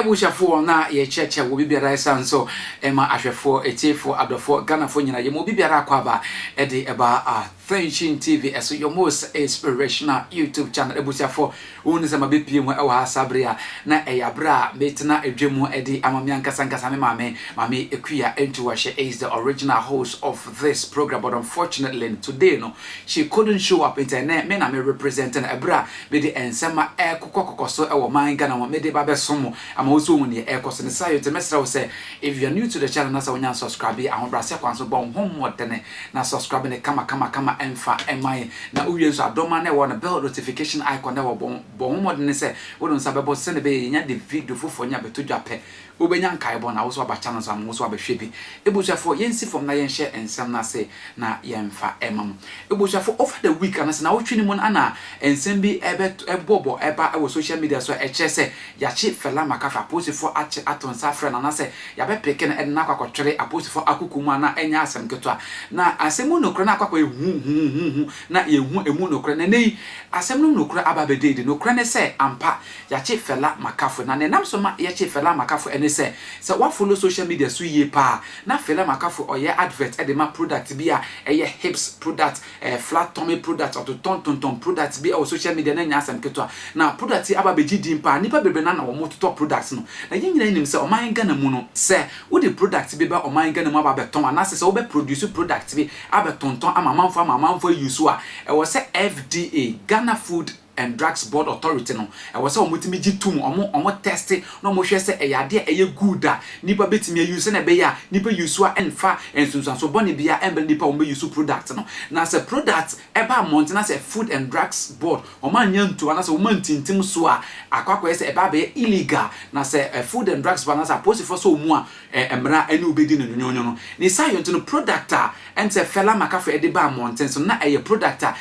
Ebushafo na ye cheche wo bibiara sanso ema ahwefo etiefo adofo ganafo nyina ye mo bibiara kwaba ede eba Friendship TV as your most inspirational YouTube channel. Ebushafo woni sama bepie mu ewa hasabrea na eyabra metena edwemu ede amamianka sankasa me mame ekuya entuwashe is the original host of this program, but unfortunately today no she couldn't show up internet me na me representing ebra be the ensema ekokokoso ewo manga na me de babe somo ama oso mu ne ekoso ne sayo te mesra wo say if you are new to the channel na sa wonya subscribe ahobrase kwanso bon hommodene na subscribe ne kama emfa emai na uwie so adoma na wo na bell notification icon na wo bon hommodene say wo don sabebo se ne be nya the video fofo nya beto dwape obenya nkai bon na wo so aba channel so am wo so abahwe bi ebuchafo yensi from na yenhye ensem na say na yemfa emam ebuchafo over the week na say na wo twini mu na ensem bi ebobo eba e wo social media so eche say yachi fela makafa posifo ache atonsa frɛ na say ya be peke na na kwakotwere aposifo akukumu na enya asem keto na asemu nokro na kwakwa ehu na yehu emu nokro na nei asem no nokro aba bedede nokro ne say ampa yachi fela makafo na nenam so ma yachi fela makafo ene say wa follow social media so ye pa na fela makafo oye advert e de ma product bi a eye hips product flat tummy product or ton product bi o social media na nya asem keto na product aba begidi mpa nipa bebe na wo moto products no na nyina nim say o man Ghana mu no say wo the product bi ba o man Ghana mu aba beton na say wo be produce product bi aba tonton ama manfo use a e wo say FDA Ghana Food and Drugs Board Authority no e wo say o mutimi gitum omo test no mo hwe say e yade e good a nipa betimi use na be ya nipa use a enfa ensunsanso boni bia embel nipa o me use product no na say product e ba month na say Food and Drugs Board o man nyantu na say o man tintim so a akwakwa say e ba be illegal na say Food and Drugs Board na say posifo so mu a emra ene obedi no nyonyo no ni say yonto no product a ente fela makafa e de ba month so na e product a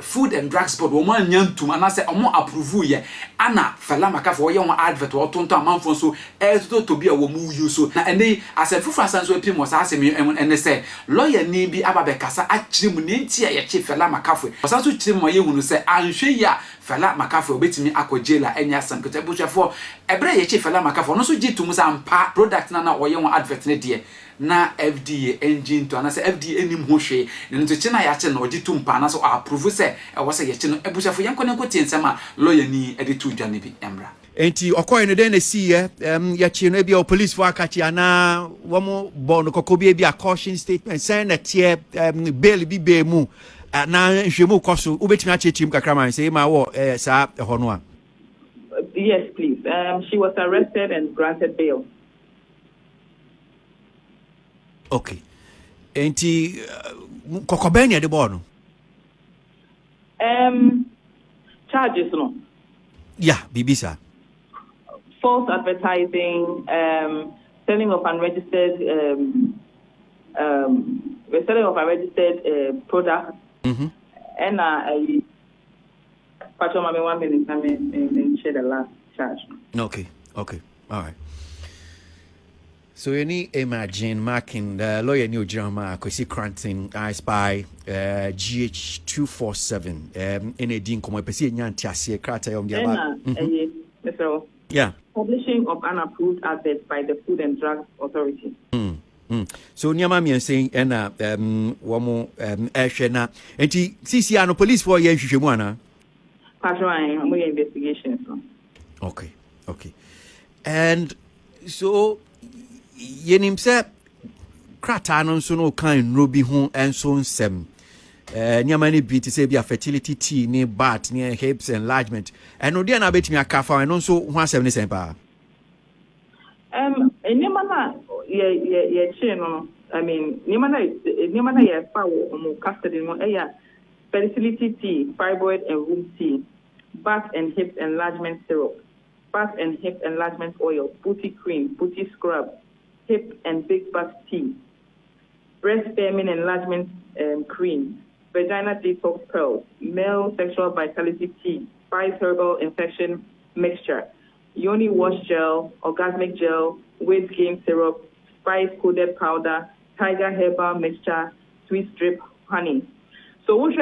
Food and Drugs Board woman nyantum anase omo approve ye ana fela makafa wo ye won advert wo tonto amanfo so to bi a wo mu use na ene asefufu asanso epim wo sa asem ene say lawyer ni bi ababe kasa akire mu ne ntia ye che fela makafa asanso kire mu ye hunu say anhwe ya fela makafa obetimi akojela enya asem kete buchafo ebre ye che fela makafa no so gitum sa mpa product na wo ye won advert ne de na FDA engine to anase FDA enim ho hwe ne nto che na ya che na ogitum pa na so approve say e wo say ye che no ebuchafo yanko tiensema lawyer ni ede to dwane bi emra enti okoy no den na si ye chi no bia police for akachi ana wo mo bo no kokobia bia caution statement say na tie bail bi be mu na nhwemu koso ubetimi achechim kakraman say ma wo sa ho no a. Yes, please. She was arrested and granted bail. Okay. Enti kokobenya de bo no. Charges no. Yeah, bibisa. False advertising, selling of unregistered selling of unregistered products. And Patrol Mami 1 minute and share the last charge. Okay. All right. So you need imagine marking the lawyer new drama Kwesi Cranton I Spy GH247 in a din como pesi nyanti ase krata yom dia ba. Yeah. Publishing of unapproved adverts by the Food and Drugs Authority. So nyama mi saying na womo ehwe na enti CC ano police for ye hwehwemu ana. Patrol am investigations. Okay. And so yenim se krata no so no kan robi ho enso nsem nyama ni bi ti se bia fertility tea ni bat ni hips enlargement eno dia na betimi akafa eno so ho asem ni sempa nyama na ye che no I mean nyama na ye fa wo custody no eya fertility tea, fibroid and womb tea, bat and hip enlargement syrup, bat and hip enlargement oil, booty cream, booty scrub, hip and big butt tea, breast spermine enlargement cream, vagina detox pearls, male sexual vitality tea, spice herbal infection mixture, yoni wash gel, orgasmic gel, weight gain syrup, spice coated powder, tiger herbal mixture, sweet strip honey. So what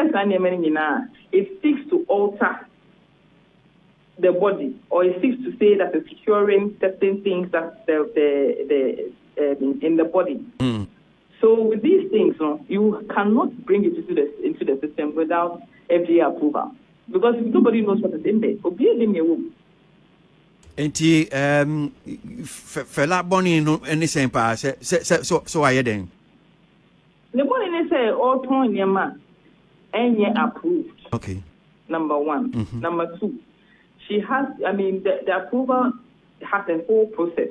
it seeks to alter the body, or it seeks to say that it's curing certain things that in the body. So with these things, you cannot bring it into the system without FDA approval, because nobody knows what is in there. Enti fela boni no any same pa so why then? The boni say all ton yema any approved. Okay. Number one. Number two, she has, the approval has a whole process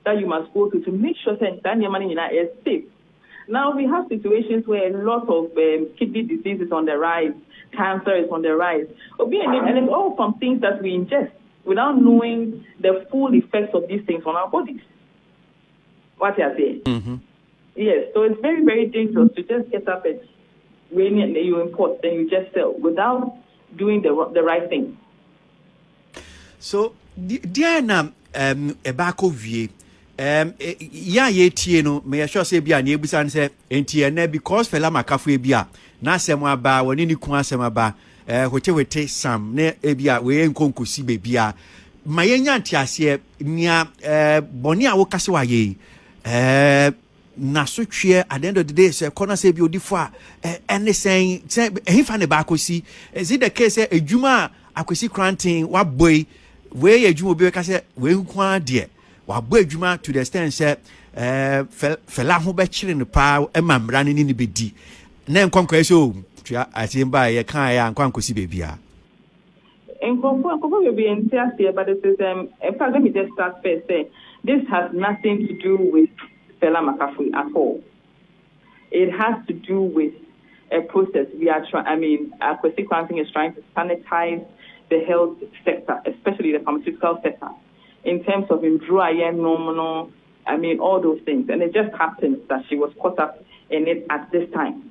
that you must go through to make sure that your money is safe. Now we have situations where a lot of kidney disease is on the rise, cancer is on the rise, and it's all from things that we ingest without knowing the full effects of these things on our bodies. What you are saying? Yes, so it's very, very dangerous to just get up and when you import, then you just sell without doing the right thing. So, Diana, ebako vie, ya ye tie no, me sure say bia na ebusan say enti na because fela Makafui bia na asem aba woni ni ku asem aba wete sam na ebia we nkonkosi be bia ma yenya ntiase nia boni a wo kase wa ye na so twe at the end of the day say corner say bi odifo a anything say ehifa ne ba kosi is it the case say ejuma akosi granting wa boy we ejuma obi ka say we nko de wa boy ejuma to the extent say fela ho be kire ne pa emamra ne ni bedi na nkonkwa so twa asemba ye kan ya nkonkosi be bia nkonko be entiase, but this is in fact, let me just start first say this has nothing to do with Fela Makafui at all. It has to do with a process we are trying. Arrɛsted Counting is trying to sanitize the health sector, especially the pharmaceutical sector, in terms of normal, all those things. And it just happens that she was caught up in it at this time.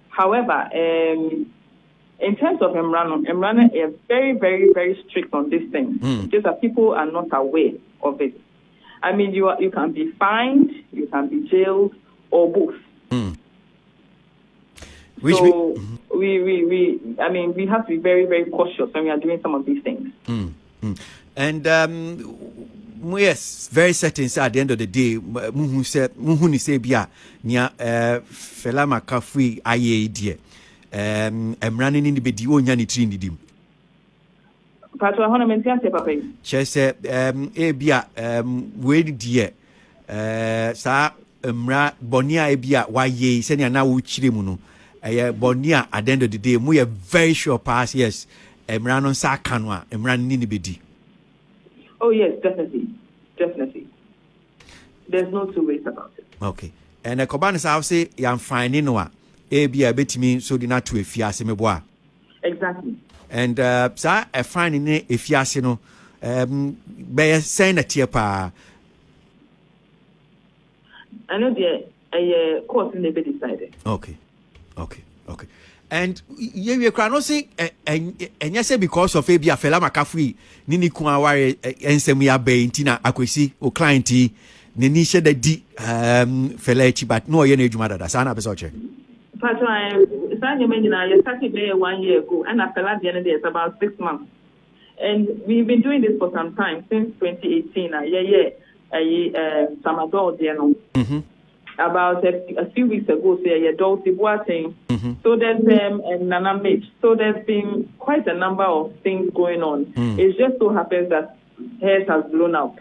However, in terms of Emrano is very, very, very strict on this thing. Just that people are not aware of it. You can be fined, you can be jailed, or both. We have to be very, very cautious when we are doing some of these things. And yes, very certain. So at the end of the day, muhuni se bia nia Fela Makafui aye die. Emrani ni bedi onya ni tri nidim. Patro hono mentiase papa. Chese bia we die sa emra bonia bia waye se na wo chire mu no bonia at the end of the day mu ye very sure pass yes emra no sa kanu a emra ni bedi. Oh yes, definitely. There's no two ways about it. Okay. And Kobana sa say yam finding no a bia betimi so di na to efiase meboa. Exactly. And sa a finding efiase no be saying that here pa. I know the course never decided. Okay. And you can not say and you say because of Fabia Fela Makafui nini kuaware ensem ya be ntina akwesi o client ni she da di fela echi but no ye na ejuma dada sana be so che. Patro Sanya menina you started there 1 year ago and after that the end it's about 6 months. And we've been doing this for some time since 2018 Samadol there about a few weeks ago, say adult thing. So there's Nana Mitch. So there's been quite a number of things going on. It just so happens that hers has blown out.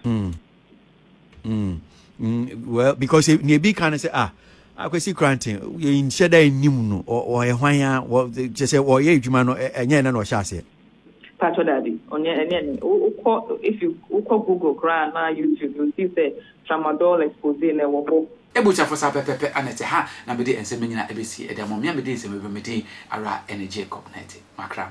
Well, because maybe can say I could see granting you in sheda nimu or a wanya or just say or ye jumano and no shase. Patro daddy on if you Google Grand na YouTube, you'll see the tramadol expose in a Ebucha for sa pepe anete ha na bede ensem nyina ebesi ede mo mia bede ensem bebe mede ara energy Jacob net makra